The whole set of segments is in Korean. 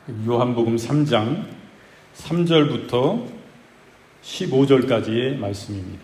요한복음 3장 3절부터 15절까지의 말씀입니다.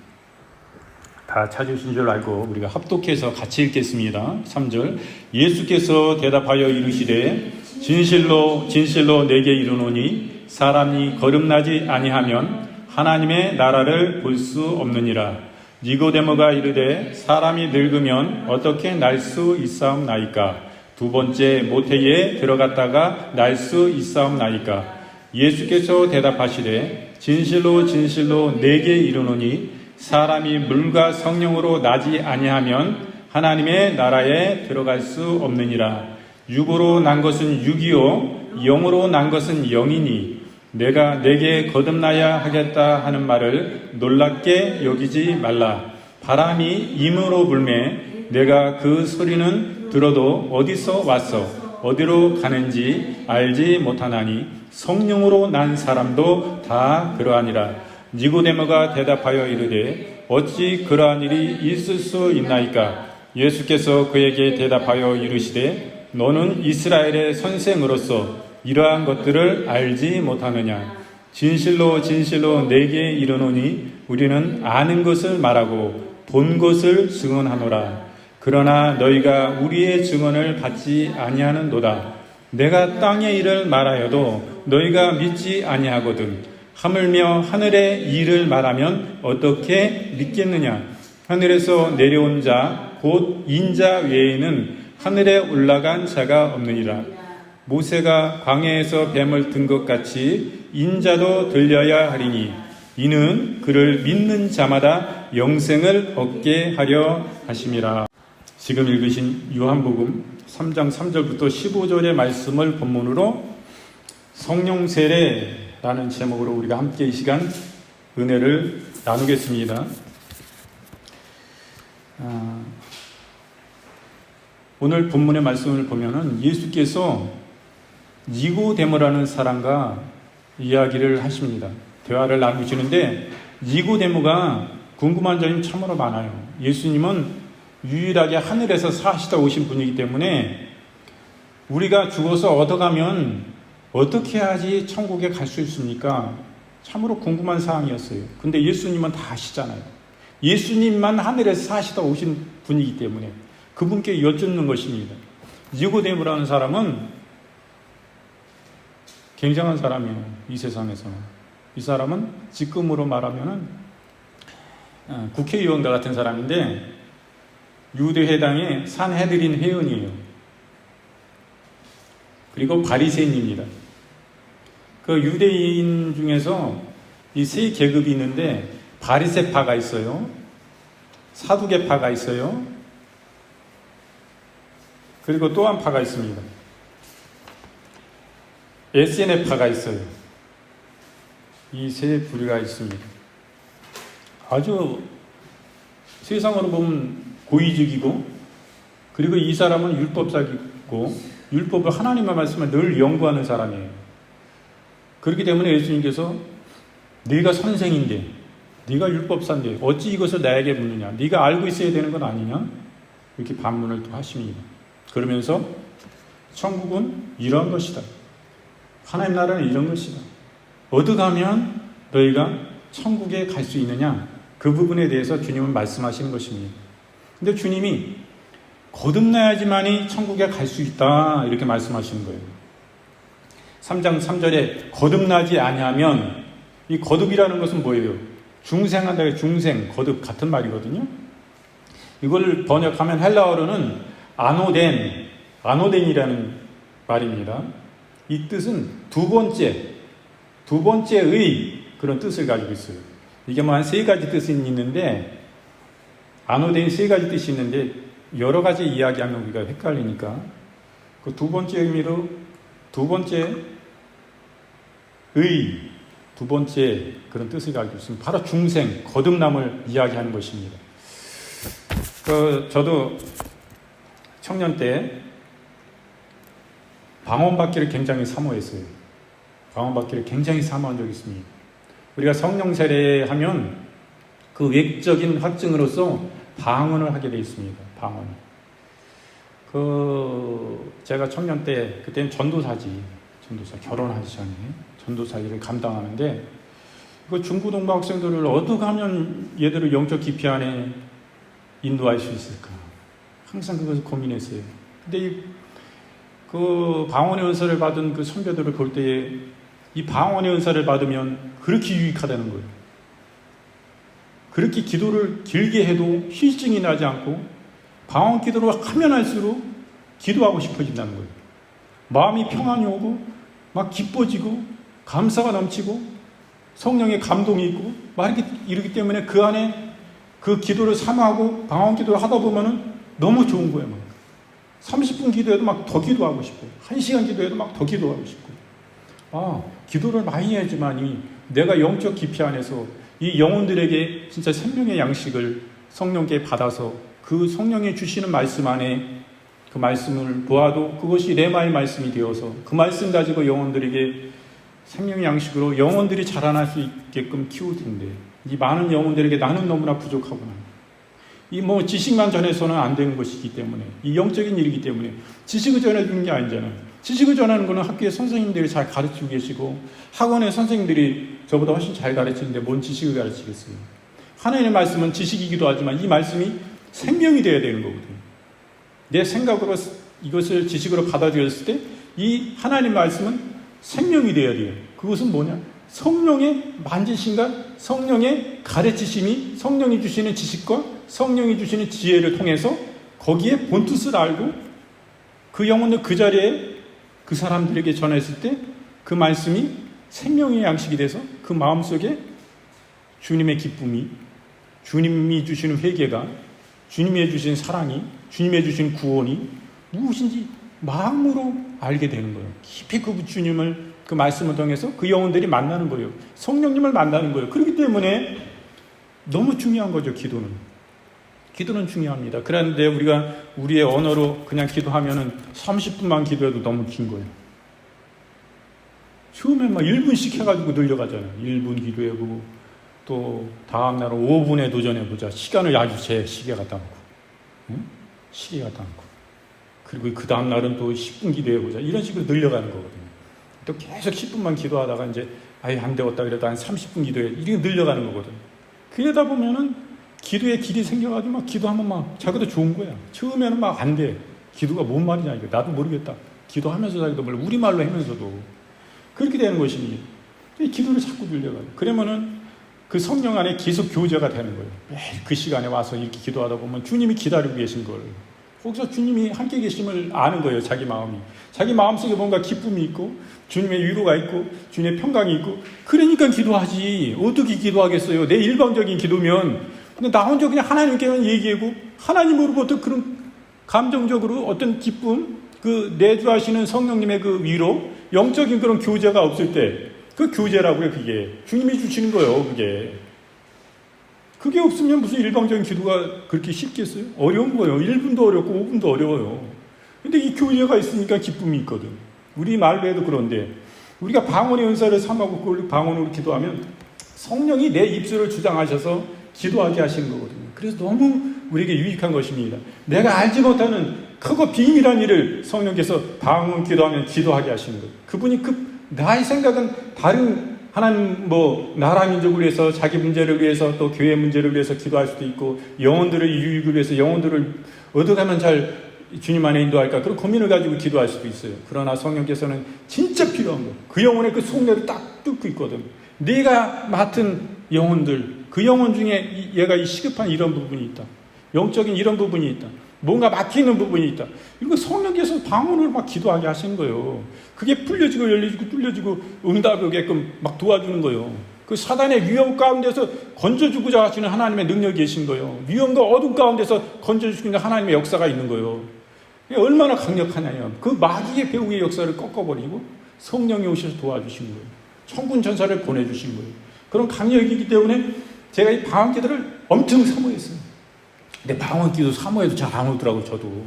다 찾으신 줄 알고 우리가 합독해서 같이 읽겠습니다. 3절. 예수께서 대답하여 이르시되 진실로 진실로 내게 이르노니 사람이 거듭나지 아니하면 하나님의 나라를 볼 수 없느니라. 니고데모가 이르되 사람이 늙으면 어떻게 날 수 있사옵나이까? 두 번째 모태에 들어갔다가 날 수 있사옵나이까? 예수께서 대답하시되 진실로 진실로 내게 이르노니 사람이 물과 성령으로 나지 아니하면 하나님의 나라에 들어갈 수 없느니라. 육으로 난 것은 육이요 영으로 난 것은 영이니 내가 내게 거듭나야 하겠다 하는 말을 놀랍게 여기지 말라. 바람이 임으로 불매 내가 그 소리는 들어도 어디서 왔어 어디로 가는지 알지 못하나니 성령으로 난 사람도 다 그러하니라. 니고데모가 대답하여 이르되 어찌 그러한 일이 있을 수 있나이까? 예수께서 그에게 대답하여 이르시되 너는 이스라엘의 선생으로서 이러한 것들을 알지 못하느냐? 진실로 진실로 내게 이르노니 우리는 아는 것을 말하고 본 것을 증언하노라. 그러나 너희가 우리의 증언을 받지 아니하는도다. 내가 땅의 일을 말하여도 너희가 믿지 아니하거든. 하물며 하늘의 일을 말하면 어떻게 믿겠느냐? 하늘에서 내려온 자 곧 인자 외에는 하늘에 올라간 자가 없느니라. 모세가 광야에서 뱀을 든 것 같이 인자도 들려야 하리니 이는 그를 믿는 자마다 영생을 얻게 하려 하심이라. 지금 읽으신 요한복음 3장 3절부터 15절의 말씀을 본문으로 성령 세례라는 제목으로 우리가 함께 이 시간 은혜를 나누겠습니다. 오늘 본문의 말씀을 보면은 예수께서 니고데모라는 사람과 이야기를 하십니다. 대화를 나누시는데 니고데모가 궁금한 점이 참으로 많아요. 예수님은 유일하게 하늘에서 사시다 오신 분이기 때문에 우리가 죽어서 얻어가면 어떻게 해야지 천국에 갈 수 있습니까? 참으로 궁금한 사항이었어요. 근데 예수님은 다 아시잖아요. 예수님만 하늘에서 사시다 오신 분이기 때문에 그분께 여쭙는 것입니다. 니고데모라는 사람은 굉장한 사람이에요. 이 세상에서는. 이 사람은 지금으로 말하면 국회의원과 같은 사람인데 유대회당의 산헤드린 회원이에요. 그리고 바리새인입니다. 그 유대인 중에서 이 세 계급이 있는데 바리새파가 있어요. 사두개파가 있어요. 그리고 또 한 파가 있습니다. 에세네파가 있어요. 이 세 부류가 있습니다. 아주 세상으로 보면 고위직이고, 그리고 이 사람은 율법사이고 율법을 하나님의 말씀을 늘 연구하는 사람이에요. 그렇기 때문에 예수님께서 네가 선생인데, 네가 율법사인데 어찌 이것을 나에게 묻느냐? 네가 알고 있어야 되는 건 아니냐? 이렇게 반문을 또 하십니다. 그러면서 천국은 이런 것이다. 하나님 나라는 이런 것이다. 얻어가면 너희가 천국에 갈 수 있느냐? 그 부분에 대해서 주님은 말씀하시는 것입니다. 근데 주님이 거듭나야지만이 천국에 갈 수 있다 이렇게 말씀하시는 거예요. 3장 3절에 거듭나지 아니하면, 이 거듭이라는 것은 뭐예요? 중생한다. 중생, 거듭 같은 말이거든요. 이걸 번역하면 헬라어로는 아노덴이라는 말입니다. 이 뜻은 두 번째의 그런 뜻을 가지고 있어요. 이게 뭐 한 세 가지 뜻이 있는데, 아노덴이 세 가지 뜻이 있는데 여러 가지 이야기하면 우리가 헷갈리니까 그 두 번째 의미로 두 번째 그런 뜻을 가지고 있습니다. 바로 중생, 거듭남을 이야기하는 것입니다. 저도 청년 때 방언받기를 굉장히 사모했어요. 방언받기를 굉장히 사모한 적이 있습니다. 우리가 성령 세례하면 그 외적인 확증으로서 방언을 하게 되어 있습니다. 방언. 제가 청년 때, 그때는 전도사지. 전도사 결혼하기 전에 전도사 일을 감당하는데 그 중고등부 학생들을 어떻게 하면 얘들을 영적 깊이 안에 인도할 수 있을까? 항상 그것을 고민했어요. 근데 그 방언의 은사를 받은 그 선배들을 볼 때에 이 방언의 은사를 받으면 그렇게 유익하다는 거예요. 그렇게 기도를 길게 해도 휴증이 나지 않고 방언 기도를 하면 할수록 기도하고 싶어진다는 거예요. 마음이 평안이 오고 막 기뻐지고 감사가 넘치고 성령의 감동이 있고 막 이렇기 때문에 그 안에 그 기도를 삼하고 방언 기도를 하다 보면은 너무 좋은 거예요. 막 30분 기도해도 막 더 기도하고 싶고 1시간 기도해도 막 더 기도하고 싶고 기도를 많이 해야지만이 내가 영적 깊이 안에서 이 영혼들에게 진짜 생명의 양식을 성령께 받아서 그 성령이 주시는 말씀 안에 그 말씀을 보아도 그것이 레마의 말씀이 되어서 그 말씀 가지고 영혼들에게 생명의 양식으로 영혼들이 자라날 수 있게끔 키울 텐데 이 많은 영혼들에게 나는 너무나 부족하구나. 이 지식만 전해서는 안 되는 것이기 때문에 이 영적인 일이기 때문에 지식을 전해주는 게 아니잖아요. 지식을 전하는 거는 학교에 선생님들이 잘 가르치고 계시고 학원의 선생님들이 저보다 훨씬 잘 가르치는데 뭔 지식을 가르치겠어요. 하나님의 말씀은 지식이기도 하지만 이 말씀이 생명이 되어야 되는 거거든요. 내 생각으로 이것을 지식으로 받아들였을 때 이 하나님의 말씀은 생명이 되어야 돼요. 그것은 뭐냐? 성령의 만지심과 성령의 가르치심이 성령이 주시는 지식과 성령이 주시는 지혜를 통해서 거기에 본뜻을 알고 그 영혼을 그 자리에 그 사람들에게 전했을 때 그 말씀이 생명의 양식이 돼서 그 마음속에 주님의 기쁨이 주님이 주시는 회개가 주님이 주신 사랑이 주님이 주신 구원이 무엇인지 마음으로 알게 되는 거예요. 깊이 그 주님을 그 말씀을 통해서 그 영혼들이 만나는 거예요. 성령님을 만나는 거예요. 그렇기 때문에 너무 중요한 거죠. 기도는 중요합니다. 그런데 우리가 우리의 언어로 그냥 기도하면은 30분만 기도해도 너무 긴 거예요. 처음에 막 1분씩 해가지고 늘려가잖아요. 1분 기도해보고 또 다음날은 5분에 도전해보자. 시간을 아주 제 시계 갖다 놓고 시계 갖다 놓고 그리고 그 다음날은 또 10분 기도해보자. 이런 식으로 늘려가는 거거든요. 또 계속 10분만 기도하다가 이제 아예 안 되었다 그래도 한 30분 기도해. 이렇게 늘려가는 거거든요. 그러다 보면은 기도에 길이 생겨가지고 막 기도하면 막 자기도 좋은 거야. 처음에는 막 안 돼. 기도가 뭔 말이냐 이거 나도 모르겠다. 기도하면서 자기도 몰라. 우리말로 하면서도 그렇게 되는 것이니 기도를 자꾸 늘려가요. 그러면은 그 성령 안에 계속 교제가 되는 거예요. 매일 그 시간에 와서 이렇게 기도하다 보면 주님이 기다리고 계신 걸 거기서 주님이 함께 계심을 아는 거예요. 자기 마음이. 자기 마음속에 뭔가 기쁨이 있고 주님의 위로가 있고 주님의 평강이 있고 그러니까 기도하지. 어떻게 기도하겠어요. 내 일방적인 기도면 근데 나 혼자 그냥 하나님께만 얘기하고 하나님으로부터 그런 감정적으로 어떤 기쁨 그 내주하시는 성령님의 그 위로 영적인 그런 교제가 없을 때 그 교제라고요. 그게 주님이 주시는 거예요. 그게 없으면 무슨 일방적인 기도가 그렇게 쉽겠어요? 어려운 거예요. 1분도 어렵고 5분도 어려워요. 근데 이 교제가 있으니까 기쁨이 있거든. 우리 말로 해도 그런데 우리가 방언의 은사를 삼하고 그걸 방언으로 기도하면 성령이 내 입술을 주장하셔서 기도하게 하시는 거거든요. 그래서 너무 우리에게 유익한 것입니다. 내가 알지 못하는 크고 비밀한 일을 성령께서 방언 기도하면 기도하게 하시는 거예요. 그분이 나의 생각은 다른 하나님 나라 민족을 위해서 자기 문제를 위해서 또 교회 문제를 위해서 기도할 수도 있고 영혼들을 유익을 위해서 영혼들을 어떻게 하면 잘 주님 안에 인도할까 그런 고민을 가지고 기도할 수도 있어요. 그러나 성령께서는 진짜 필요한 거. 그 영혼의 그 속내를 딱 뚫고 있거든. 네가 맡은 영혼들 그 영혼 중에 얘가 이 시급한 이런 부분이 있다. 영적인 이런 부분이 있다. 뭔가 막히는 부분이 있다. 이거 성령께서 방언을 막 기도하게 하신 거예요. 그게 풀려지고 열려지고 뚫려지고 응답하게끔 막 도와주는 거예요. 그 사단의 위험 가운데서 건져주고자 하시는 하나님의 능력이 계신 거예요. 위험과 어둠 가운데서 건져주시는 하나님의 역사가 있는 거예요. 얼마나 강력하냐면 그 마귀의 배후의 역사를 꺾어버리고 성령이 오셔서 도와주신 거예요. 천군 천사를 보내주신 거예요. 그런 강력이기 때문에 제가 이 방언 기도를 엄청 사모했어요. 근데 방언 기도 사모해도 잘 안 오더라고요. 저도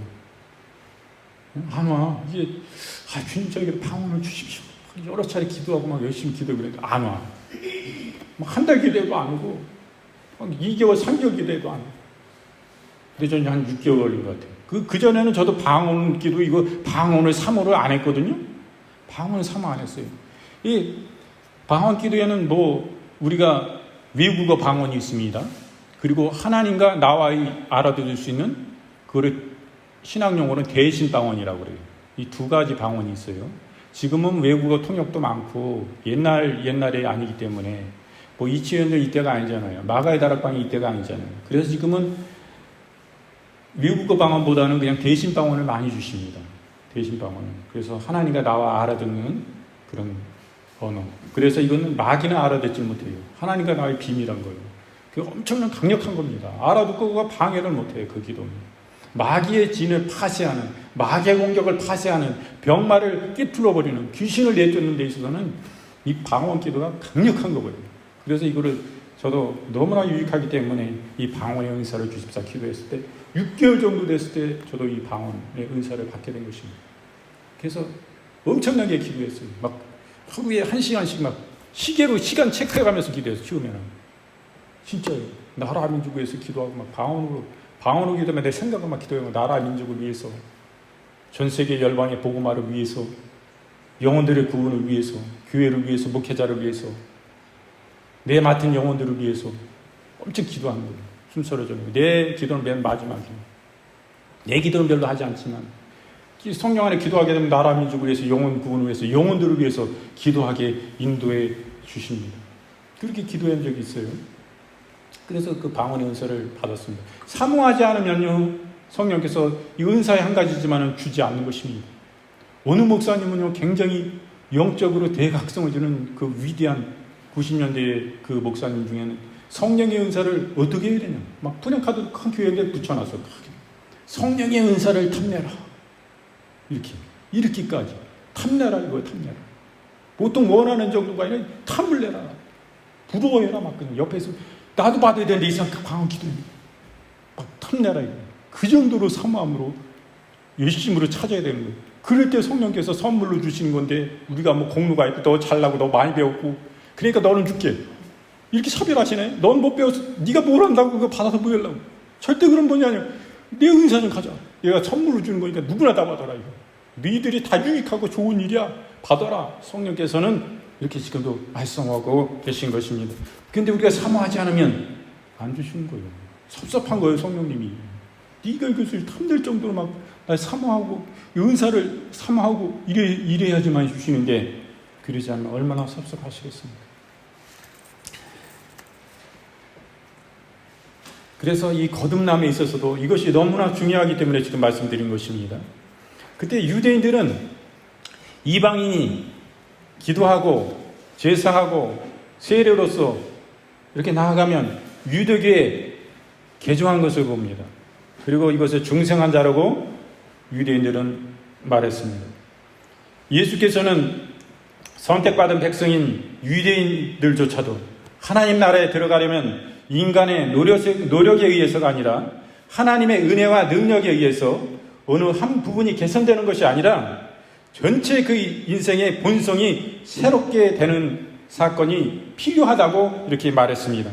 안 와. 이게 주님 저에게 방언을 주십시오. 여러 차례 기도하고 막 열심히 기도 그래도 안 와. 한 달 기도해도 안 오고 2개월 3개월 기도해도 안 와. 근데 저는 한 6개월 걸린 것 같아요. 그 전에는 저도 방언 기도 이거 방언을 사모를 안 했거든요. 방언은 사모 안 했어요. 이 방언 기도에는 우리가 외국어 방언이 있습니다. 그리고 하나님과 나와의 알아들을 수 있는 그걸 신학용어는 대신 방언이라고 그래요. 이 두 가지 방언이 있어요. 지금은 외국어 통역도 많고 옛날에 아니기 때문에 이치현도 이때가 아니잖아요. 마가의 다락방이 이때가 아니잖아요. 그래서 지금은 외국어 방언보다는 그냥 대신 방언을 많이 주십니다. 대신 방언을. 그래서 하나님과 나와 알아듣는 그런 언어. 그래서 이거는 마귀는 알아듣지 못해요. 하나님과 나의 비밀한 거예요. 그 엄청난 강력한 겁니다. 알아듣고 그거 방해를 못해요. 그 기도는. 마귀의 진을 파쇄하는, 마귀의 공격을 파쇄하는, 병마를 깨뚫어버리는, 귀신을 내쫓는 데 있어서는 이 방언 기도가 강력한 거거든요. 그래서 이거를 저도 너무나 유익하기 때문에 이 방언의 은사를 주십사 기도했을 때 6개월 정도 됐을 때 저도 이 방언의 은사를 받게 된 것입니다. 그래서 엄청나게 기도했어요. 막 하루에 1시간씩 막 시계로 시간 체크해가면서 기도했어요. 처음에는 진짜요. 나라 민족을 위해서 기도하고 막 방언으로 기도하면 내 생각을 막 기도하고 나라 민족을 위해서, 전 세계 열방의 복음화를 위해서, 영혼들의 구원을 위해서, 교회를 위해서, 목회자를 위해서, 내 맡은 영혼들을 위해서 엄청 기도하는 거예요. 순서를 정해서. 내 기도는 맨 마지막이에요. 내 기도는 별로 하지 않지만 성령 안에 기도하게 되면 나라 민족을 위해서, 영혼 구원을 위해서, 영혼들을 위해서 기도하게 인도해 주십니다. 그렇게 기도한 적이 있어요. 그래서 그 방언의 은사를 받았습니다. 사모하지 않으면요, 성령께서 이 은사의 한 가지지만은 주지 않는 것입니다. 어느 목사님은요, 굉장히 영적으로 대각성을 주는 그 위대한 90년대의 그 목사님 중에는 성령의 은사를 어떻게 해야 되냐, 막 플래카드 큰 교회에 붙여놨어. 성령의 은사를 탐내라. 이렇게까지 탐내라, 이거 탐내라. 보통 원하는 정도가 아니라 탐을 내라, 부러워해라. 막 그냥 옆에서 나도 받아야 되는데 이상 방언 기도해. 막 탐내라, 이거. 그 정도로 사모함으로 열심으로 찾아야 되는 거예요. 그럴 때 성령께서 선물로 주시는 건데, 우리가 공로가 있고 너 잘나고 너 많이 배웠고 그러니까 너는 줄게, 이렇게 차별하시네. 넌 못 배워서 네가 뭘 한다고 그거 받아서 뭐 하려고. 절대 그런 분이 아니야. 내 은사 좀 가져. 얘가 선물로 주는 거니까 누구나 다 받아라. 이거 너희들이 다 유익하고 좋은 일이야, 받아라. 성령께서는 이렇게 지금도 말씀하고 계신 것입니다. 근데 우리가 사모하지 않으면 안 주시는 거예요. 섭섭한 거예요. 성령님이 네가 이것을 탐낼 정도로 막 날 사모하고 은사를 사모하고 이래야지만 주시는데, 그러지 않으면 얼마나 섭섭하시겠습니까? 그래서 이 거듭남에 있어서도 이것이 너무나 중요하기 때문에 지금 말씀드린 것입니다. 그때 유대인들은 이방인이 기도하고 제사하고 세례로서 이렇게 나아가면 유대교에 개종한 것을 봅니다. 그리고 이것을 중생한 자라고 유대인들은 말했습니다. 예수께서는 선택받은 백성인 유대인들조차도 하나님 나라에 들어가려면 인간의 노력에 의해서가 아니라 하나님의 은혜와 능력에 의해서 어느 한 부분이 개선되는 것이 아니라 전체 그 인생의 본성이 새롭게 되는 사건이 필요하다고 이렇게 말했습니다.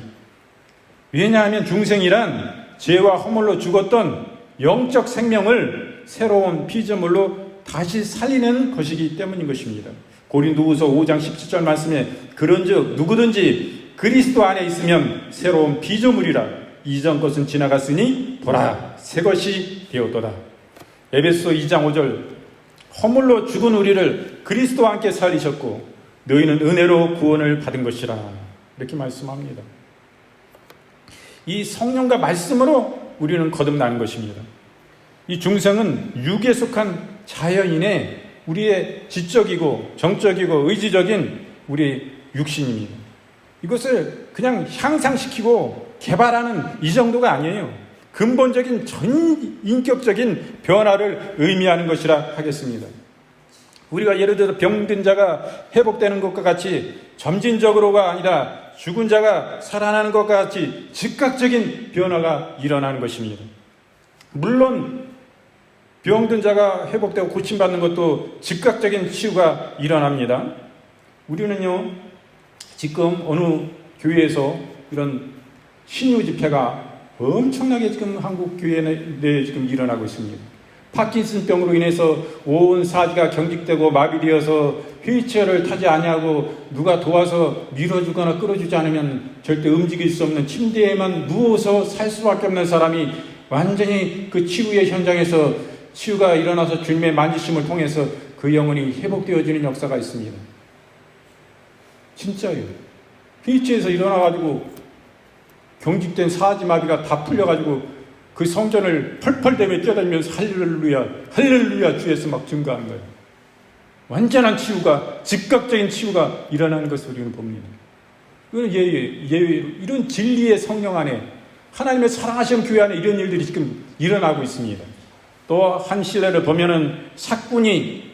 왜냐하면 중생이란 죄와 허물로 죽었던 영적 생명을 새로운 피조물로 다시 살리는 것이기 때문인 것입니다. 고린도후서 5장 17절 말씀에 그런즉 누구든지 그리스도 안에 있으면 새로운 피조물이라, 이전 것은 지나갔으니 보라 새 것이 되었도다. 에베소 2장 5절 허물로 죽은 우리를 그리스도와 함께 살리셨고 너희는 은혜로 구원을 받은 것이라, 이렇게 말씀합니다. 이 성령과 말씀으로 우리는 거듭나는 것입니다. 이 중생은 육에 속한 자연인의 우리의 지적이고 정적이고 의지적인 우리 육신입니다. 이것을 그냥 향상시키고 개발하는 이 정도가 아니에요. 근본적인 전인격적인 변화를 의미하는 것이라 하겠습니다. 우리가 예를 들어 병든 자가 회복되는 것과 같이 점진적으로가 아니라 죽은 자가 살아나는 것과 같이 즉각적인 변화가 일어나는 것입니다. 물론 병든 자가 회복되고 고침받는 것도 즉각적인 치유가 일어납니다. 우리는요, 지금 어느 교회에서 이런 신유 집회가 엄청나게 지금 한국 교회 내에 지금 일어나고 있습니다. 파킨슨병으로 인해서 온 사지가 경직되고 마비되어서 휠체어를 타지 아니하고 누가 도와서 밀어주거나 끌어주지 않으면 절대 움직일 수 없는 침대에만 누워서 살 수밖에 없는 사람이 완전히 그 치유의 현장에서 치유가 일어나서 주님의 만지심을 통해서 그 영혼이 회복되어지는 역사가 있습니다. 진짜예요. 휠체어에서 일어나가지고 경직된 사지마비가 다 풀려가지고 그 성전을 펄펄대며 뛰어다니면서 할렐루야 할렐루야 주에서 막 증거하는 거예요. 완전한 치유가, 즉각적인 치유가 일어나는 것을 우리는 봅니다. 이건 예외로 이런 진리의 성령 안에, 하나님의 사랑하시는 교회 안에 이런 일들이 지금 일어나고 있습니다. 또 한 신뢰를 보면은 사꾼이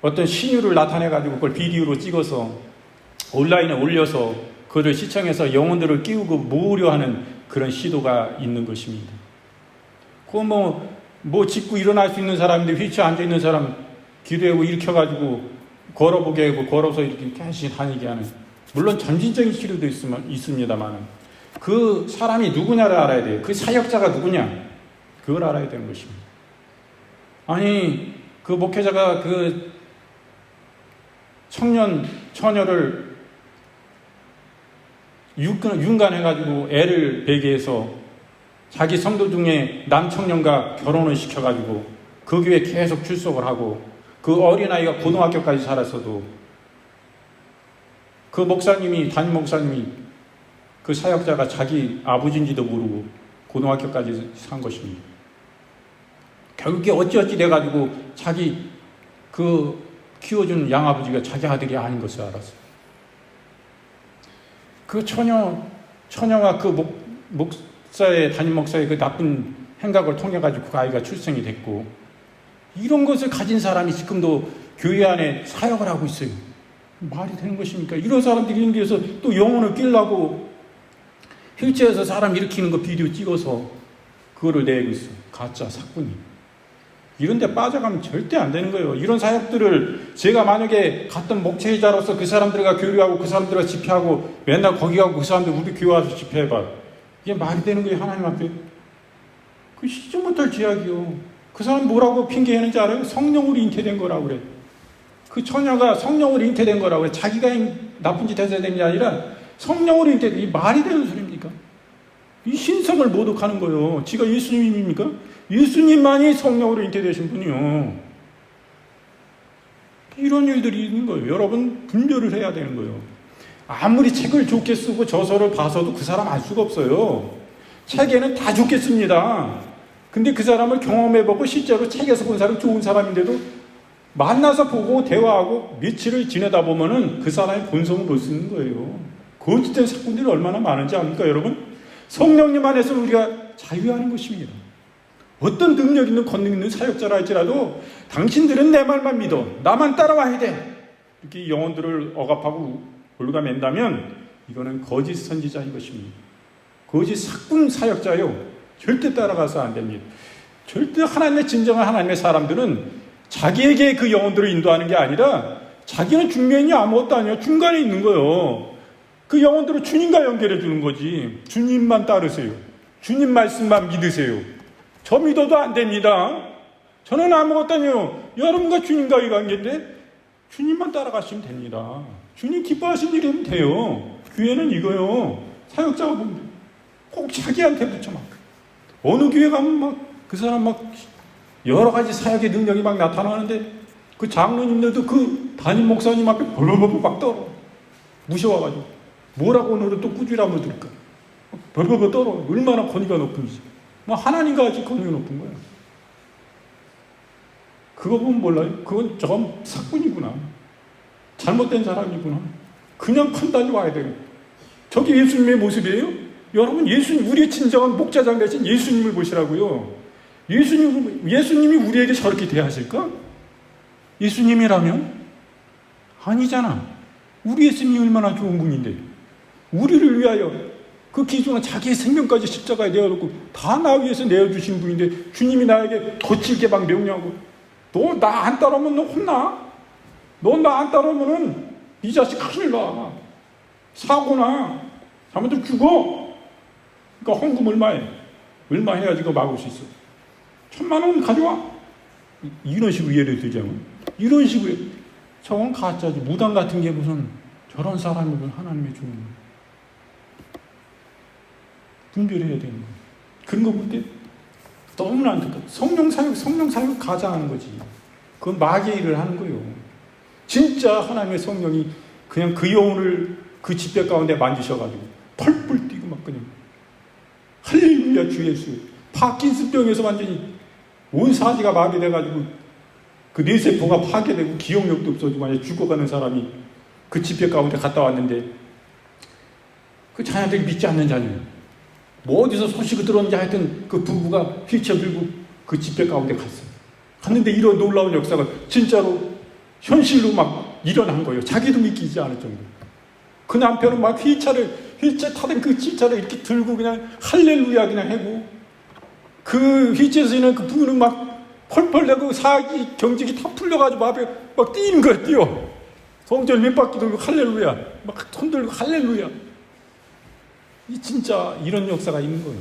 어떤 신유를 나타내가지고 그걸 비디오로 찍어서 온라인에 올려서 그를 시청해서 영혼들을 끼우고 모으려 하는 그런 시도가 있는 것입니다. 그 뭐 짚고 일어날 수 있는 사람인데 휠체어 앉아있는 사람 기도하고 일으켜가지고 걸어보게 하고 걸어서 이렇게 계속 다니게 하는, 물론 점진적인 치료도 있습니다만 그 사람이 누구냐를 알아야 돼요. 그 사역자가 누구냐, 그걸 알아야 되는 것입니다. 아니 그 목회자가 그 처녀를 윤간해가지고 애를 베게 해서 자기 성도 중에 남청년과 결혼을 시켜가지고 그 교회에 계속 출석을 하고 그 어린아이가 고등학교까지 살았어도 그 목사님이, 담임 목사님이 그 사역자가 자기 아버지인지도 모르고 고등학교까지 산 것입니다. 결국에 어찌어찌 돼가지고 자기 그 키워준 양아버지가 자기 아들이 아닌 것을 알았어요. 그 처녀가 그 담임 목사의 그 나쁜 행각을 통해가지고 그 아이가 출생이 됐고, 이런 것을 가진 사람이 지금도 교회 안에 사역을 하고 있어요. 말이 되는 것입니까? 이런 사람들이 이런 데서 또 영혼을 끼려고 휠체어에서 사람 일으키는 거 비디오 찍어서 그거를 내고 있어요. 가짜 사꾼이. 이런 데 빠져가면 절대 안 되는 거예요. 이런 사역들을 제가 만약에 갔던 목회자로서 그 사람들과 교류하고 그 사람들과 집회하고 맨날 거기 가고 그 사람들 우리 교회 와서 집회해봐. 이게 말이 되는 거예요, 하나님 앞에? 그 시중 못할 죄악이요. 그 사람 뭐라고 핑계하는지 알아요? 성령으로 잉태된 거라고 그래. 그 처녀가 성령으로 잉태된 거라고 그래. 자기가 나쁜 짓 해서 된 게 아니라 성령으로 잉태된, 이 말이 되는 소리입니까? 이 신성을 모독하는 거예요. 지가 예수님입니까? 예수님만이 성령으로 잉태되신 분이요. 이런 일들이 있는 거예요. 여러분 분별을 해야 되는 거예요. 아무리 책을 좋게 쓰고 저서를 봐서도 그 사람 알 수가 없어요. 책에는 다 좋게 씁니다. 근데 그 사람을 경험해보고 실제로 책에서 본 사람 좋은 사람인데도 만나서 보고 대화하고 며칠을 지내다 보면은 그 사람의 본성을 볼 수 있는 거예요. 거짓된 사건들이 얼마나 많은지 압니까, 여러분? 성령님 안에서 우리가 자유하는 것입니다. 어떤 능력 있는 권능 있는 사역자라 할지라도 당신들은 내 말만 믿어, 나만 따라와야 돼, 이렇게 영혼들을 억압하고 올가맨다면 이거는 거짓 선지자인 것입니다. 거짓 사꾼 사역자요. 절대 따라가서 안 됩니다. 절대 하나님의 진정한 하나님의 사람들은 자기에게 그 영혼들을 인도하는 게 아니라 자기는 중면이 아무것도 아니에요. 중간에 있는 거예요. 그 영혼들을 주님과 연결해 주는 거지. 주님만 따르세요. 주님 말씀만 믿으세요. 저 믿어도 안 됩니다. 저는 아무것도 아니에요. 여러분과 주님과의 관계인데 주님만 따라가시면 됩니다. 주님 기뻐하신 일이 하면 돼요. 교회는 이거요. 사역자가 보면 돼요. 꼭 자기한테 붙여 막. 어느 교회 가면 막 그 사람 막 여러 가지 사역의 능력이 막 나타나는데 그 장로님들도 그 담임 목사님 앞에 벌벌벌 막 떨어. 무서워가지고. 뭐라고 오늘은 또 꾸지람을 들을까? 벌벌벌 떨어. 얼마나 권위가 높은지. 뭐 하나님과 같이 권위가 높은 거야. 그거 보면 몰라요? 그건 저건 사꾼이구나. 잘못된 사람이구나. 그냥 판단이 와야 돼요. 저게 예수님의 모습이에요? 여러분, 예수님, 우리의 진정한 목자장 대신 예수님을 보시라고요. 예수님이 우리에게 저렇게 대하실까? 예수님이라면? 아니잖아. 우리 예수님이 얼마나 좋은 분인데. 우리를 위하여 그 기중한 자기의 생명까지 십자가에 내어놓고 다 나 위해서 내어주신 분인데 주님이 나에게 거칠게 막 명령하고, 너 나 안 따르면 너 혼나? 너 나 안 따르면은 이 자식 큰일 나. 사고나. 잘못하면 죽어. 그러니까 헌금 얼마 해야지 그거 막을 수 있어. 1,000만 원 가져와. 이런 식으로 예를 들자면, 이런 식으로 저건 가짜지. 무당 같은 게 무슨 저런 사람이고 하나님의 주는 분별해야 되는 거예요. 그런 거 볼 때 너무나 안타까워. 성령 사역 가장하는 거지. 그건 마귀의 일을 하는 거예요. 진짜 하나님의 성령이 그냥 그 영혼을 그 집회 가운데 만지셔가지고 펄펄 뛰고 막 그냥 할렐루야 주 예수. 파킨슨병에서 완전히 온 사지가 마비돼가지고 그 뇌세포가 파괴되고 기억력도 없어지고 완전히 죽어가는 사람이 그 집회 가운데 갔다 왔는데 그 자녀들이 믿지 않는 자녀예요. 뭐 어디서 소식이 들었는지 하여튼 그 부부가 휠체어 들고 그 집회 가운데 갔어요. 갔는데 이런 놀라운 역사가 진짜로 현실로 막 일어난 거예요. 자기도 믿기지 않을 정도. 그 남편은 막 휠체어 타던 그 집차를 이렇게 들고 그냥 할렐루야 그냥 하고 그 휠체어에서 있는 그 부부는 막 펄펄 내고 사기 경직이 다 풀려가지고 앞에 막 뛰는 거예요. 뛰어. 성전 몇 바퀴 돌고 할렐루야. 막 손 들고 할렐루야. 이 진짜 이런 역사가 있는 거예요.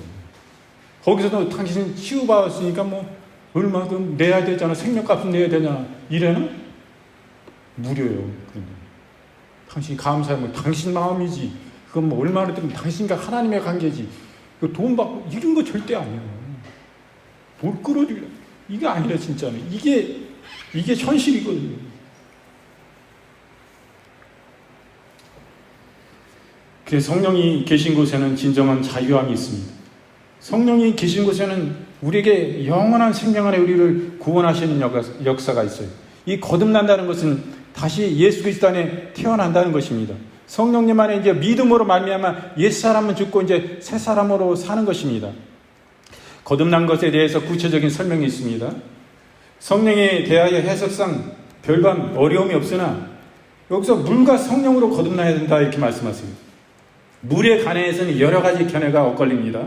거기서도 당신 치유받았으니까 뭐 얼마큼 내야 되잖아. 생명값은 내야 되잖아. 이래나? 무료예요. 당신이 감사하면 당신 마음이지. 그건 뭐 얼마나 되면 당신과 하나님의 관계지. 돈 받고 이런 거 절대 아니에요. 돈 끌어들여. 이게 아니라 진짜는. 이게 현실이거든요. 그래서 성령이 계신 곳에는 진정한 자유함이 있습니다. 성령이 계신 곳에는 우리에게 영원한 생명 안에 우리를 구원하시는 역사가 있어요. 이 거듭난다는 것은 다시 예수 그리스도 안에 태어난다는 것입니다. 성령님 안에 이제 믿음으로 말미암아 옛 사람은 죽고 이제 새 사람으로 사는 것입니다. 거듭난 것에 대해서 구체적인 설명이 있습니다. 성령에 대하여 해석상 별반 어려움이 없으나 여기서 물과 성령으로 거듭나야 된다 이렇게 말씀하세요. 물에 관해서는 여러 가지 견해가 엇갈립니다.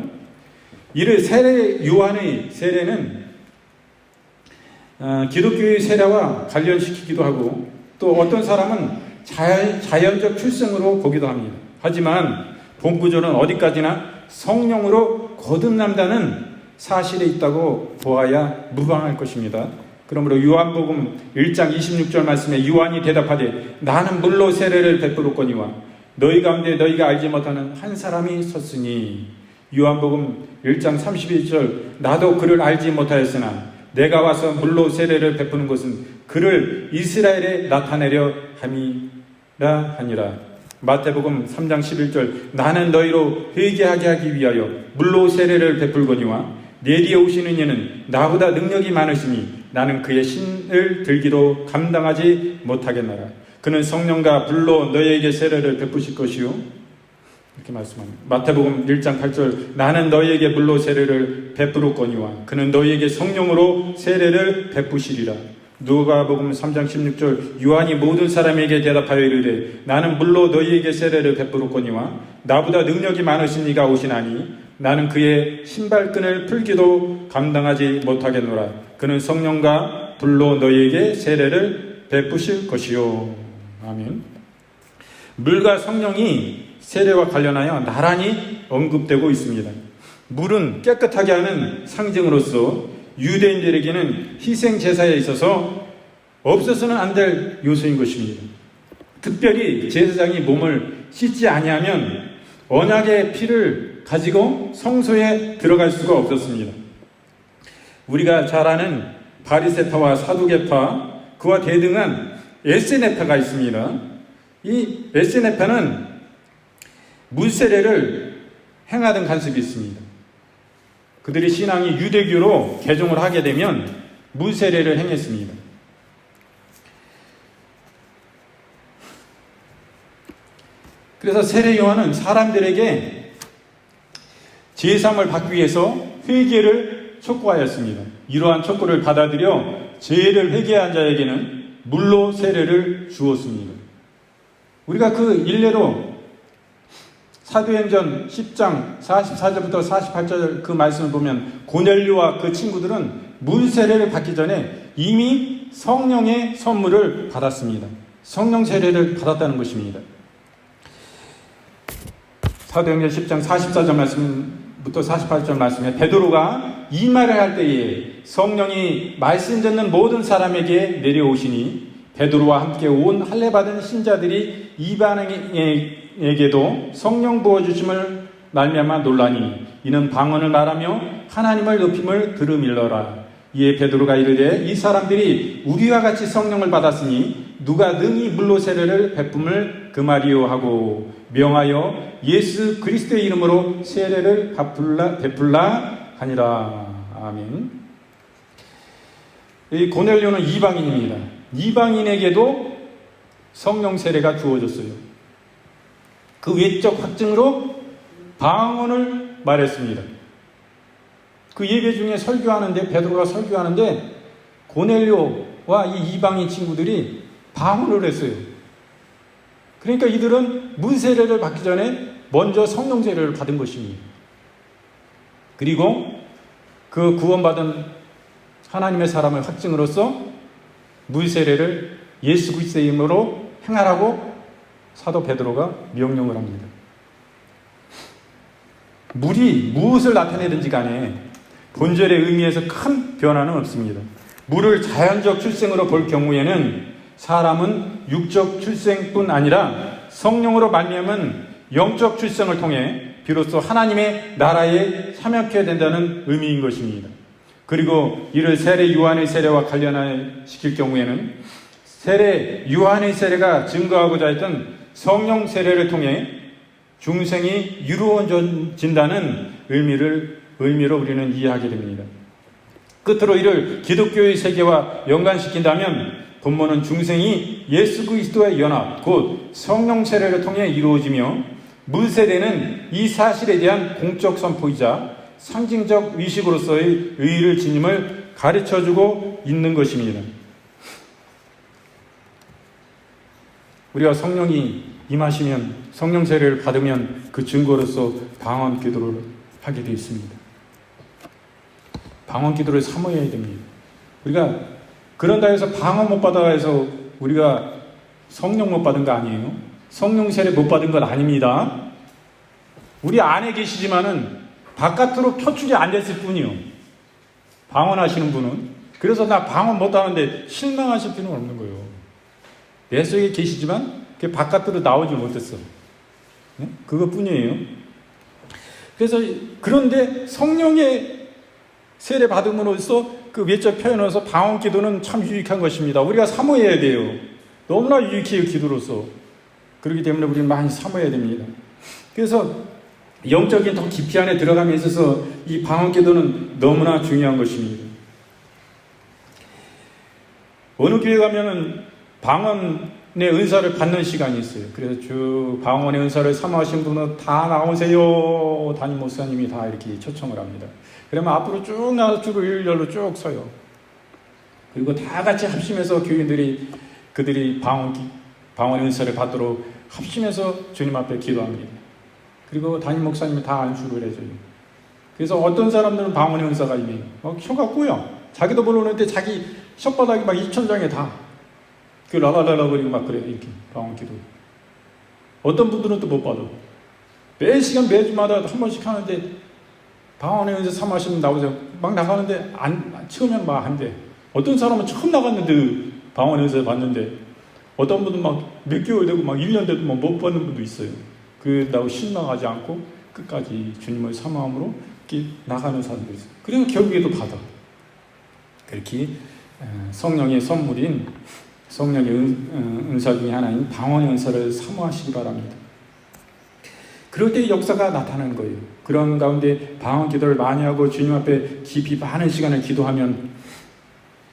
이를 세례 요한의 세례는 기독교의 세례와 관련시키기도 하고 또 어떤 사람은 자연적 출생으로 보기도 합니다. 하지만 본구조는 어디까지나 성령으로 거듭난다는 사실이 있다고 보아야 무방할 것입니다. 그러므로 요한복음 1장 26절 말씀에 요한이 대답하되 나는 물로 세례를 베풀었거니와 너희 가운데 너희가 알지 못하는 한 사람이 섰으니 요한복음 1장 31절 나도 그를 알지 못하였으나 내가 와서 물로 세례를 베푸는 것은 그를 이스라엘에 나타내려 함이라 하니라. 마태복음 3장 11절 나는 너희로 회개하게 하기 위하여 물로 세례를 베풀거니와 내 뒤에 오시는 이는 나보다 능력이 많으시니 나는 그의 신을 들기도 감당하지 못하겠노라. 그는 성령과 불로 너희에게 세례를 베푸실 것이요. 이렇게 말씀합니다. 마태복음 1장 8절 나는 너희에게 물로 세례를 베풀었거니와 그는 너희에게 성령으로 세례를 베푸시리라. 누가복음 3장 16절 요한이 모든 사람에게 대답하여 이르되 나는 물로 너희에게 세례를 베풀었거니와 나보다 능력이 많으신 이가 오시나니 나는 그의 신발끈을 풀기도 감당하지 못하겠노라. 그는 성령과 불로 너희에게 세례를 베푸실 것이요. 아멘. 물과 성령이 세례와 관련하여 나란히 언급되고 있습니다. 물은 깨끗하게 하는 상징으로서 유대인들에게는 희생 제사에 있어서 없어서는 안 될 요소인 것입니다. 특별히 제사장이 몸을 씻지 아니하면 언약의 피를 가지고 성소에 들어갈 수가 없었습니다. 우리가 잘 아는 바리새파와 사두개파 그와 대등한 에세네파가 있습니다. 이 에세네파는 물세례를 행하던 관습이 있습니다. 그들의 신앙이 유대교로 개종을 하게 되면 물세례를 행했습니다. 그래서 세례 요한은 사람들에게 제사함을 받기 위해서 회개를 촉구하였습니다. 이러한 촉구를 받아들여 죄를 회개한 자에게는 물로 세례를 주었습니다. 우리가 그 일례로 사도행전 10장 44절부터 48절 그 말씀을 보면 고넬료와 그 친구들은 물 세례를 받기 전에 이미 성령의 선물을 받았습니다. 성령 세례를 받았다는 것입니다. 사도행전 10장 44절 말씀부터 48절 말씀에 베드로가 이 말을 할 때에 성령이 말씀 듣는 모든 사람에게 내려오시니 베드로와 함께 온 할례받은 신자들이 이방인에게도 성령 부어주심을 말미암아 놀라니 이는 방언을 말하며 하나님을 높임을 들음일러라. 이에 베드로가 이르되 이 사람들이 우리와 같이 성령을 받았으니 누가 능히 물로 세례를 베품을 금하리요 하고 명하여 예수 그리스도의 이름으로 세례를 베풀라 하니라. 아멘. 이 고넬료는 이방인입니다. 이방인에게도 성령 세례가 주어졌어요. 그 외적 확증으로 방언을 말했습니다. 그 예배 중에 설교하는데, 베드로가 설교하는데 고넬료와 이 이방인 친구들이 방언을 했어요. 그러니까 이들은 문세례를 받기 전에 먼저 성령 세례를 받은 것입니다. 그리고 그 구원받은 하나님의 사람을 확증으로써 문세례를 예수 그리스도의 이름으로 행하라고 사도 베드로가 명령을 합니다. 물이 무엇을 나타내든지 간에 본절의 의미에서 큰 변화는 없습니다. 물을 자연적 출생으로 볼 경우에는 사람은 육적 출생뿐 아니라 성령으로 말미암은 영적 출생을 통해 비로소 하나님의 나라에 참여하게 된다는 의미인 것입니다. 그리고 이를 세례 요한의 세례와 관련시킬 경우에는 세례 요한의 세례가 증거하고자 했던 성령 세례를 통해 중생이 이루어진다는 의미로 우리는 이해하게 됩니다. 끝으로 이를 기독교의 세계와 연관시킨다면 본문은 중생이 예수 그리스도의 연합, 곧 성령 세례를 통해 이루어지며 문세례는 이 사실에 대한 공적 선포이자 상징적 의식으로서의 의의를 지님을 가르쳐주고 있는 것입니다. 우리가 성령이 임하시면, 성령 세례를 받으면 그 증거로서 방언 기도를 하게 되어 있습니다. 방언 기도를 사모해야 됩니다. 우리가 그런다 해서 방언 못 받아 해서 우리가 성령 못 받은 거 아니에요. 성령 세례 못 받은 건 아닙니다. 우리 안에 계시지만은 바깥으로 표출이 안 됐을 뿐이요. 방언하시는 분은. 그래서 나 방언 못 하는데 실망하실 필요는 없는 거예요. 내 속에 계시지만 그게 바깥으로 나오지 못했어. 네? 그것뿐이에요. 그래서 그런데 성령의 세례 받음으로써 그 외적 표현으로서 방언 기도는 참 유익한 것입니다. 우리가 사모해야 돼요. 너무나 유익해요, 기도로서. 그렇기 때문에 우리는 많이 사모해야 됩니다. 그래서 영적인 더 깊이 안에 들어감에 있어서 이 방언 기도는 너무나 중요한 것입니다. 어느 교회 가면은 방언의 은사를 받는 시간이 있어요. 그래서 쭉 방언의 은사를 사모하신 분은 다 나오세요. 담임 목사님이 다 이렇게 초청을 합니다. 그러면 앞으로 쭉 나와서 줄을 일렬로 쭉 서요. 그리고 다 같이 합심해서 교인들이 그들이 방언의 은사를 받도록 합심해서 주님 앞에 기도합니다. 그리고 담임 목사님이 다 안수를 해줘요. 그래서 어떤 사람들은 방언의 은사가 임해요. 혀가 꼬여. 자기도 모르는데 자기 혓바닥이 막 2,000장에 다. 그 라라라라 거리고 막 그래요. 이렇게 방언 기도. 어떤 분들은 또 못 받아. 매 시간 매주마다 한 번씩 하는데 방언의 은사 사모하시면 나오세요. 막 나가는데 처음에는 막 안 돼. 어떤 사람은 처음 나갔는데 방언의 은사 받는데 어떤 분은 막 몇 개월 되고 막 1년 돼도 막 못 받는 분도 있어요. 그렇다고 실망하지 않고 끝까지 주님을 사모함으로 이렇게 나가는 사람도 있어요. 그래서 결국에도 받아. 그렇게 성령의 선물인 성령의 은사 중에 하나인 방언의 은사를 사모하시기 바랍니다. 그럴 때 역사가 나타나는 거예요. 그런 가운데 방언 기도를 많이 하고 주님 앞에 깊이 많은 시간을 기도하면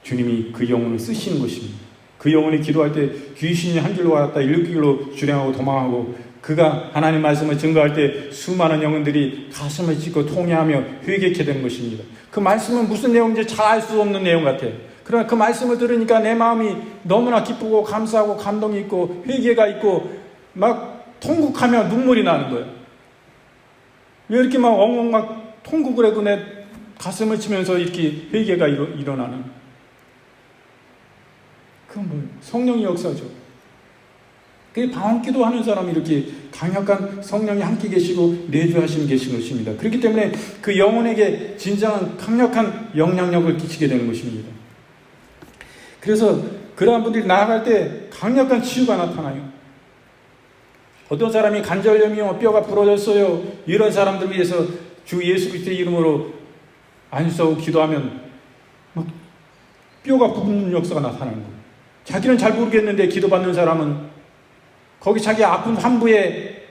주님이 그 영혼을 쓰시는 것입니다. 그 영혼이 기도할 때 귀신이 한 길로 왔다 일곱 길로 주량하고 도망하고 그가 하나님 말씀을 증거할 때 수많은 영혼들이 가슴을 찢고 통회하며 회개케 되는 것입니다. 그 말씀은 무슨 내용인지 잘 알 수 없는 내용 같아. 그러나 그 말씀을 들으니까 내 마음이 너무나 기쁘고 감사하고 감동이 있고 회개가 있고 막 통곡하며 눈물이 나는 거예요. 왜 이렇게 막 엉엉 막 통곡을 하고 내 가슴을 치면서 이렇게 회개가 일어나는? 그건 뭐예요? 성령의 역사죠. 그 방언 기도하는 사람이 이렇게 강력한 성령이 함께 계시고 내주하시는 계신 것입니다. 그렇기 때문에 그 영혼에게 진정한 강력한 영향력을 끼치게 되는 것입니다. 그래서 그러한 분들이 나아갈 때 강력한 치유가 나타나요. 어떤 사람이 관절염이요, 뼈가 부러졌어요. 이런 사람들 위해서 주 예수 그리스도의 이름으로 안수하고 기도하면 막 뼈가 부는 역사가 나타나는 거예요. 자기는 잘 모르겠는데 기도받는 사람은 거기 자기 아픈 환부에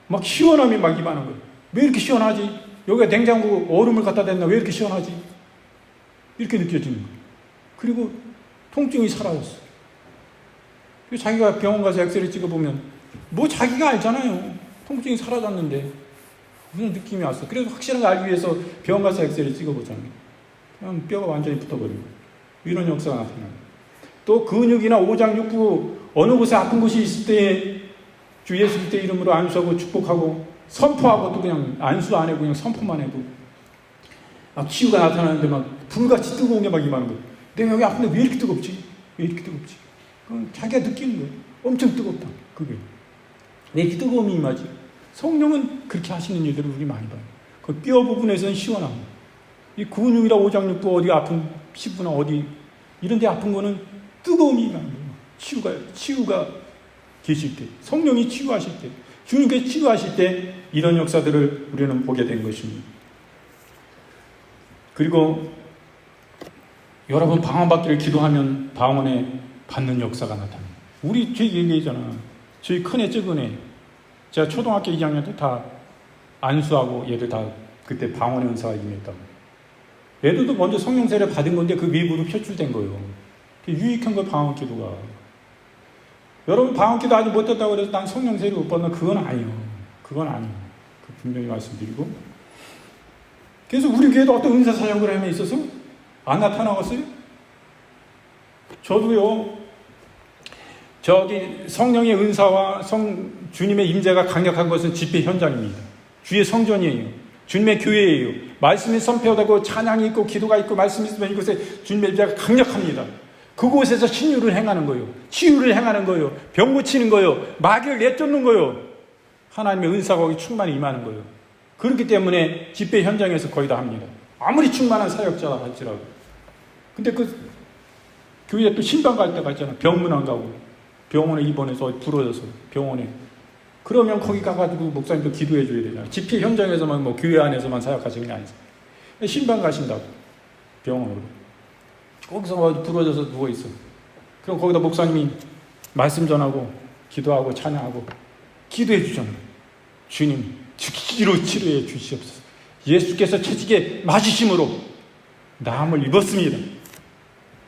막 시원함이 막 임하는 거예요. 왜 이렇게 시원하지? 여기가 냉장고 얼음을 갖다 댔나? 왜 이렇게 시원하지? 이렇게 느껴지는 거예요. 그리고 통증이 사라졌어요. 자기가 병원 가서 엑스레이 찍어보면 뭐 자기가 알잖아요. 통증이 사라졌는데 무슨 느낌이 왔어. 그래서 확실한 거 알기 위해서 병원 가서 엑스레이 찍어보잖아요. 그냥 뼈가 완전히 붙어버리고 이런 역사가 나타나요. 또 근육이나 오장육부 어느 곳에 아픈 곳이 있을 때 주 예수 그리스도의 이름으로 안수하고 축복하고 선포하고 또 그냥 안수 안 해고 그냥 선포만 해도 막 치유가 나타나는데 막 불같이 뜨거운 게 막 임하는 거예요. 내가 여기 아픈데 왜 이렇게 뜨겁지? 왜 이렇게 뜨겁지? 그건 자기가 느끼는 거예요. 엄청 뜨겁다. 그게. 왜 이렇게 뜨거움이 임하지? 성령은 그렇게 하시는 일들을 우리 많이 봐요. 그 뼈 부분에서는 시원하고 이 근육이나 오장육부 어디 아픈 피부나 어디 이런 데 아픈 거는 뜨거움이 임하는 거예요. 치유가 계실 때, 성령이 치유하실 때, 주님께서 치유하실 때 이런 역사들을 우리는 보게 된 것입니다. 그리고 여러분 방언받기를 기도하면 방언에 받는 역사가 나타납니다. 우리 얘기잖아. 저희 큰애 적은애 제가 초등학교 2학년 때 다 안수하고 얘들 다 그때 방언의 은사가 임했다고. 애들도 먼저 성령 세례 받은 건데 그 외부로 표출된 거예요. 유익한 거 방언 기도가. 여러분 방언 기도 아직 못 됐다고 그래서 난 성령 세례 못 받나? 그건 아니에요. 그건 아니에요. 분명히 말씀드리고. 그래서 우리 교회도 어떤 은사 사역을 함에 있어서 안 나타나왔어요? 저도요. 저기 성령의 은사와 주님의 임재가 강력한 것은 집회 현장입니다. 주의 성전이에요. 주님의 교회예요. 말씀이 선포되고 찬양이 있고 기도가 있고 말씀이 있으면 이곳에 주님의 임재가 강력합니다. 그곳에서 신유를 행하는 거예요. 치유를 행하는 거예요. 병 고치는 거예요. 마귀를 내쫓는 거예요. 하나님의 은사가 거기 충만히 임하는 거예요. 그렇기 때문에 집회 현장에서 거의 다 합니다. 아무리 충만한 사역자라 할지라도. 근데 그 교회에 또 신방 갈 때가 있잖아. 병문 안 가고 병원에 입원해서 부러져서 병원에. 그러면 거기 가가지고 목사님도 기도해 줘야 되잖아. 집회 현장에서만 뭐 교회 안에서만 사역하시는 게 아니죠. 신방 가신다고 병원으로. 거기서 부러져서 누워있어. 그럼 거기다 목사님이 말씀 전하고 기도하고 찬양하고 기도해 주잖아요. 주님 즉시로 치료해 주시옵소서. 예수께서 채찍에 맞으심으로 나음을 입었습니다.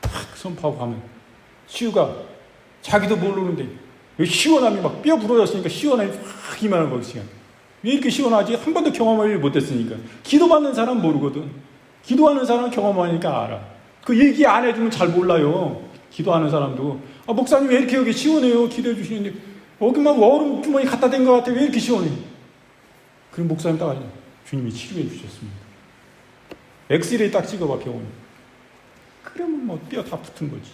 탁 선포하고 가면 치유가 자기도 모르는데 시원함이 막 뼈 부러졌으니까 시원함이 확 임하는 거예요. 왜 이렇게 시원하지? 한 번도 경험을 못했으니까. 기도받는 사람은 모르거든. 기도하는 사람은 경험하니까 알아. 그 얘기 안 해주면 잘 몰라요. 기도하는 사람도. 아, 목사님 왜 이렇게 여기 시원해요? 기도해 주시는데 여기만 얼음 주머니 갖다 댄 것 같아. 왜 이렇게 시원해? 그럼 목사님 딱 알죠. 주님이 치료해 주셨습니다. 엑스레이 딱 찍어봐 병원에. 그러면 뭐 뼈 다 붙은 거지.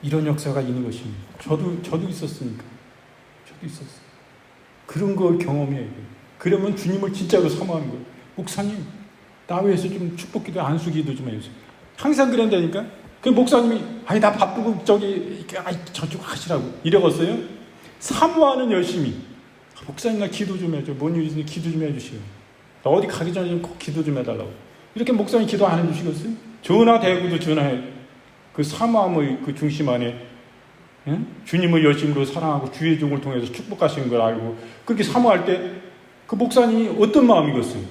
이런 역사가 있는 것입니다. 저도 있었으니까. 저도 있었어요. 그런 걸 경험해야 돼요. 그러면 주님을 진짜로 사모하는 거예요. 목사님 나 위해서 좀 축복기도 안수기도 좀 해주세요. 항상 그런다니까. 그 목사님이 아니 나 바쁘고 저기 저쪽 하시라고 이래갔어요. 사모하는 열심히. 목사님 나 기도 좀 해줘. 뭔 일 있으니 기도 좀 해주시오. 나 어디 가기 전에 꼭 기도 좀 해달라고. 이렇게 목사님 기도 안 해주시겠어요? 전화 대구도 전화해. 그 사모함의 그 중심 안에 응? 주님을 열심으로 사랑하고 주의 종을 통해서 축복하시는 걸 알고 그렇게 사모할 때 그 목사님이 어떤 마음이겠어요?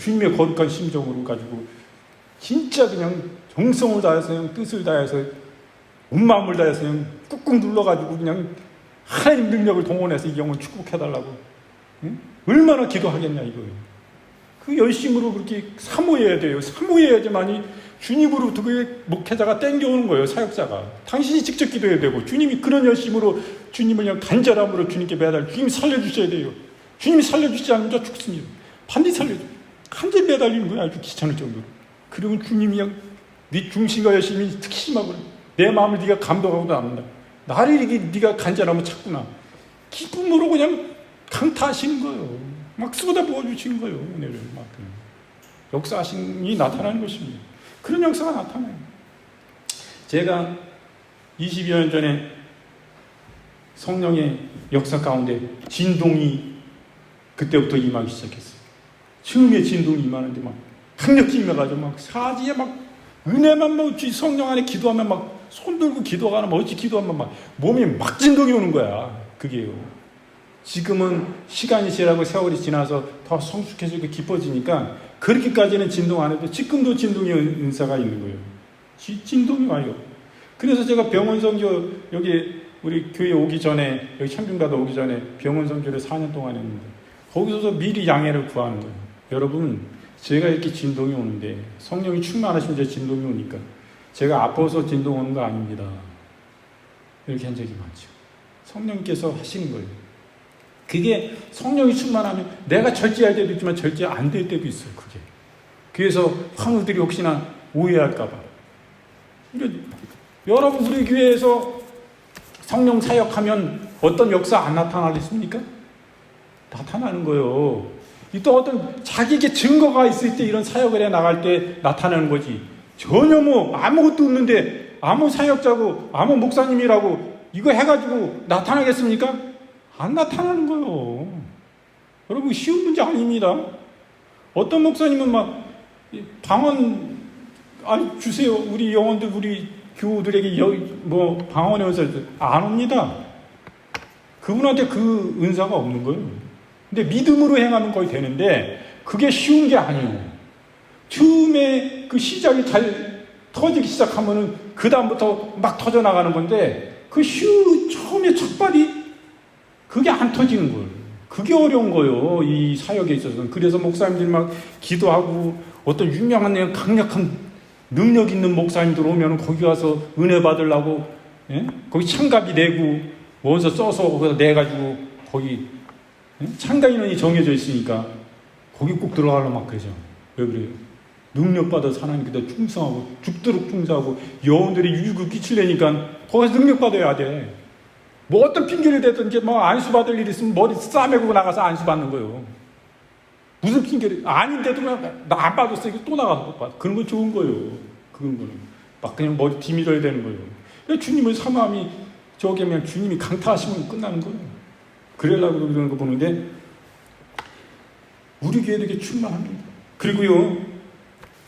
주님의 거룩한 심정으로 가지고 진짜 그냥 정성을 다해서 그냥 뜻을 다해서 온 마음을 다해서 그냥 꾹꾹 눌러가지고 그냥 하나님 능력을 동원해서 이 영혼 축복해달라고. 응? 얼마나 기도하겠냐 이거예요. 그 열심으로 그렇게 사모해야 돼요. 사모해야지만이 주님으로부터 그 목회자가 땡겨오는 거예요. 사역자가. 당신이 직접 기도해야 되고 주님이 그런 열심으로 주님을 그냥 간절함으로 주님께 매달 주님 살려주셔야 돼요. 주님이 살려주지 않으면 저 죽습니다. 반드시 살려줘. 간절히 매달리는 거야. 아주 귀찮을 정도로. 그러면 주님이 그냥 네 중심과 열심이 특심하고 내 마음을 네가 감동하고 남는다. 나를 이렇게 네가 간절하면 찾구나. 기쁨으로 그냥 강타하시는 거예요. 막 쏟아 부어주시는 거예요. 은혜를 막 역사하심이 나타나는 것입니다. 그런 역사가 나타나요. 제가 20여 년 전에 성령의 역사 가운데 진동이 그때부터 임하기 시작했어요. 처음에 진동이 임하는데 막 강력히 임해가지고 막 사지에 막 은혜만 뭐 성령 안에 기도하면 막 손 들고 기도하면 막 어찌 기도하면 막 몸이 막 진동이 오는 거야. 그게요. 지금은 시간이 지나고 세월이 지나서 더 성숙해지고 깊어지니까 그렇게까지는 진동 안 해도 지금도 진동의 은사가 있는 거예요. 진동이 와요. 그래서 제가 병원 선교 여기 우리 교회 오기 전에 여기 참균가도 오기 전에 병원 선교를 4년 동안 했는데 거기서도 미리 양해를 구하는 거예요. 여러분 제가 이렇게 진동이 오는데 성령이 충만하시면 이제 진동이 오니까 제가 아파서 진동 오는 거 아닙니다. 이렇게 한 적이 많죠. 성령께서 하시는 거예요. 그게 성령이 충만하면 내가 절제할 때도 있지만 절제 안 될 때도 있어요. 그게. 그래서 환우들이 혹시나 오해할까 봐. 여러분 우리 교회에서 성령 사역하면 어떤 역사 안 나타나겠습니까? 나타나는 거예요. 또 어떤 자기에게 증거가 있을 때 이런 사역을 해 나갈 때 나타나는 거지. 전혀 뭐 아무것도 없는데 아무 사역자고 아무 목사님이라고 이거 해가지고 나타나겠습니까? 안 나타나는 거예요. 여러분 쉬운 문제 아닙니다. 어떤 목사님은 막 방언 주세요. 우리 영혼들 우리 교우들에게 뭐 방언의 은사를 안 옵니다. 그분한테 그 은사가 없는 거예요. 근데 믿음으로 행하면 거의 되는데 그게 쉬운 게 아니에요. 처음에 그 시작이 잘 터지기 시작하면은 그 다음부터 막 터져 나가는 건데 그 처음에 첫발이 그게 안 터지는 거예요. 그게 어려운 거예요. 이 사역에 있어서는. 그래서 목사님들이 막 기도하고 어떤 유명한 강력한 능력 있는 목사님들 오면 거기 가서 은혜 받으려고 거기 참가비 내고 원서 써서 거기다 내가지고 거기 참가 인원이 정해져 있으니까 거기 꼭 들어가려고 막 그러죠. 왜 그래요? 능력받아서 하나님께 충성하고 죽도록 충성하고 영혼들이 유익을 끼치려니까 거기서 능력받아야 돼. 뭐 어떤 핑계를 대든지 뭐 안수 받을 일 있으면 머리 싸매고 나가서 안수 받는 거예요. 무슨 핑계를 아닌데도 나 안 받았어 이거 또 나가서 못 받아. 그런 건 좋은 거예요. 그런 거는 막 그냥 머리 뒤밀어야 되는 거예요. 주님의 사모함이 저기면 주님이 강타하시면 끝나는 거예요. 그러려고 그러는 거 보는데 우리 교회도 이게 충만합니다. 그리고요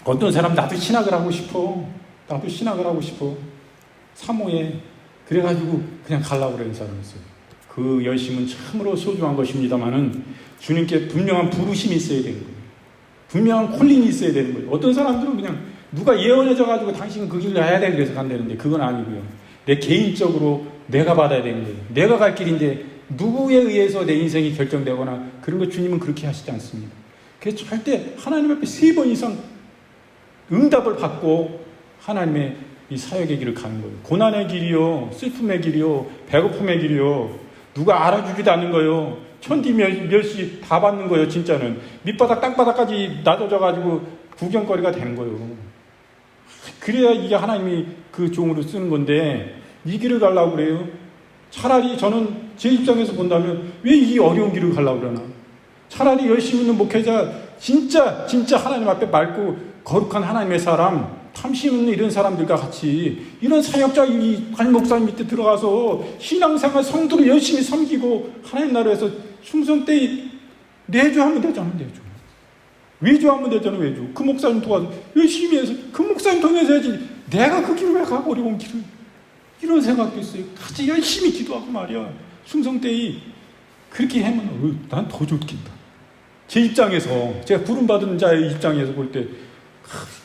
어떤 사람 나도 신학을 하고 싶어. 나도 신학을 하고 싶어. 사모에 그래가지고 그냥 가려고 그러는 사람이 있어요. 그 열심은 참으로 소중한 것입니다만은 주님께 분명한 부르심이 있어야 되는 거예요. 분명한 콜링이 있어야 되는 거예요. 어떤 사람들은 그냥 누가 예언해져가지고 당신은 그 길로 해야 돼 그래서 간다는데 그건 아니고요. 내 개인적으로 내가 받아야 되는 거예요. 내가 갈 길인데 누구에 의해서 내 인생이 결정되거나 그런 거 주님은 그렇게 하시지 않습니다. 그래서 절대 하나님 앞에 3번 이상 응답을 받고 하나님의 이 사역의 길을 가는 거예요. 고난의 길이요, 슬픔의 길이요, 배고픔의 길이요. 누가 알아주지도 않는 거예요. 천지 멸시 다 받는 거예요. 진짜는 밑바닥 땅바닥까지 낮아져가지고 구경거리가 되는 거예요. 그래야 이게 하나님이 그 종으로 쓰는 건데 이 길을 가려고 그래요. 차라리 저는 제 입장에서 본다면 왜 이 어려운 길을 가려고 그러나. 차라리 열심히 있는 목회자 진짜 하나님 앞에 맑고 거룩한 하나님의 사람 탐심 있는 이런 사람들과 같이 이런 사역자 이 관 목사님 밑에 들어가서 신앙생활 성도를 열심히 섬기고 하나님 나라에서 충성 때 내주하면 되잖아. 내주 외주하면 되잖아. 외주 그 목사님 도와서 열심히 해서 그 목사님 통해서 해야지 내가 그 길을 왜 가고 어려운 길을 이런 생각도 있어요. 같이 열심히 기도하고 말이야. 충성 때 그렇게 하면 난 더 좋겠다. 제 입장에서 제가 부름받은 자의 입장에서 볼 때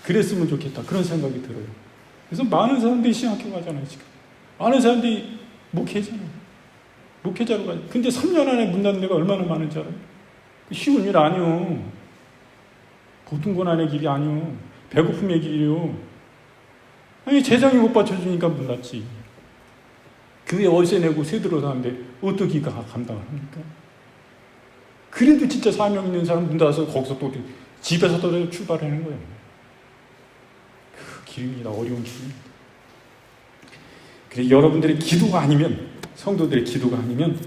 그랬으면 좋겠다 그런 생각이 들어요. 그래서 많은 사람들이 신학교 가잖아요. 지금 많은 사람들이 목회자로 가요. 근데 3년 안에 문 닫는 데가 얼마나 많은지 알아요? 쉬운 일 아니요. 보통 고난의 길이 아니요. 배고픔의 길이요. 아니 재정이 못 받쳐주니까 문 닫지. 교회 월세 내고 세 들어가는데 어떻게 감당을 합니까? 그래도 진짜 사명 있는 사람 문 닫아서 거기서 또 집에서 또 출발하는 거예요. 그 길입니다. 어려운 길입니다. 그래서 여러분들의 기도가 아니면 성도들의 기도가 아니면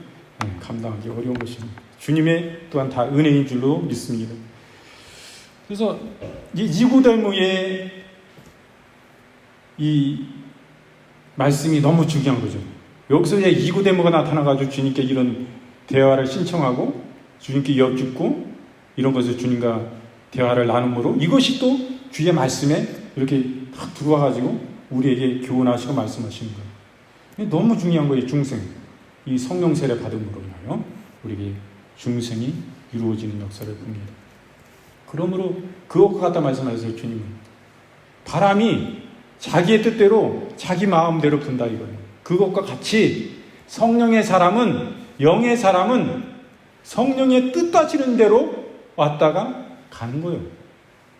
감당하기 어려운 것입니다. 주님의 또한 다 은혜인 줄로 믿습니다. 그래서 이 니고데모의 이 말씀이 너무 중요한 거죠. 여기서 이제 니고데모가 나타나가지고 주님께 이런 대화를 신청하고 주님께 여쭙고 이런 것을 주님과 대화를 나눔으로 이것이 또 주의 말씀에 이렇게 탁 들어와가지고 우리에게 교훈하시고 말씀하시는 거예요. 너무 중요한 거예요. 중생. 이 성령 세례 받음으로 인하여 우리에게 중생이 이루어지는 역사를 봅니다. 그러므로 그것과 같다 말씀하셨어요. 주님은 바람이 자기의 뜻대로 자기 마음대로 분다 이거예요. 그것과 같이 성령의 사람은, 영의 사람은 성령의 뜻 따지는 대로 왔다가 가는 거예요.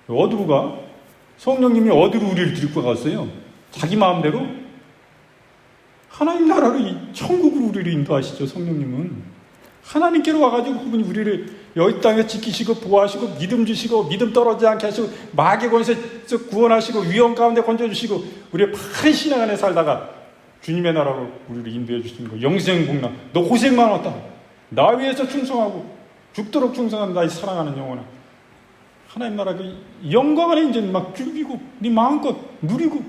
어디로 가? 성령님이 어디로 우리를 데리고 갔어요? 자기 마음대로? 하나님 나라로 천국으로 우리를 인도하시죠. 성령님은 하나님께로 와가지고 그분이 우리를 여기 땅에 지키시고 보호하시고 믿음 주시고 믿음 떨어지지 않게 하시고 마귀의 권세에서 구원하시고 위험 가운데 건져주시고 우리의 바른 신앙 안에 살다가 주님의 나라로 우리를 인도해 주시는 거. 영생 복락. 너 고생 많았다. 나 위해서 충성하고 죽도록 충성한 나의 사랑하는 영혼아. 하나님 나라 그 영광 안에 이제 막 즐기고 네 마음껏 누리고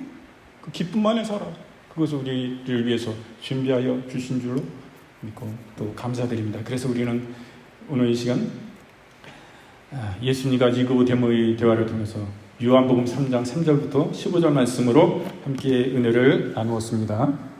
그 기쁨 안에 살아. 그것을 우리를 위해서 준비하여 주신 줄로 믿고 또 감사드립니다. 그래서 우리는 오늘 이 시간 예수님과 니고데모의 대화를 통해서 요한복음 3장 3절부터 15절 말씀으로 함께 은혜를 나누었습니다.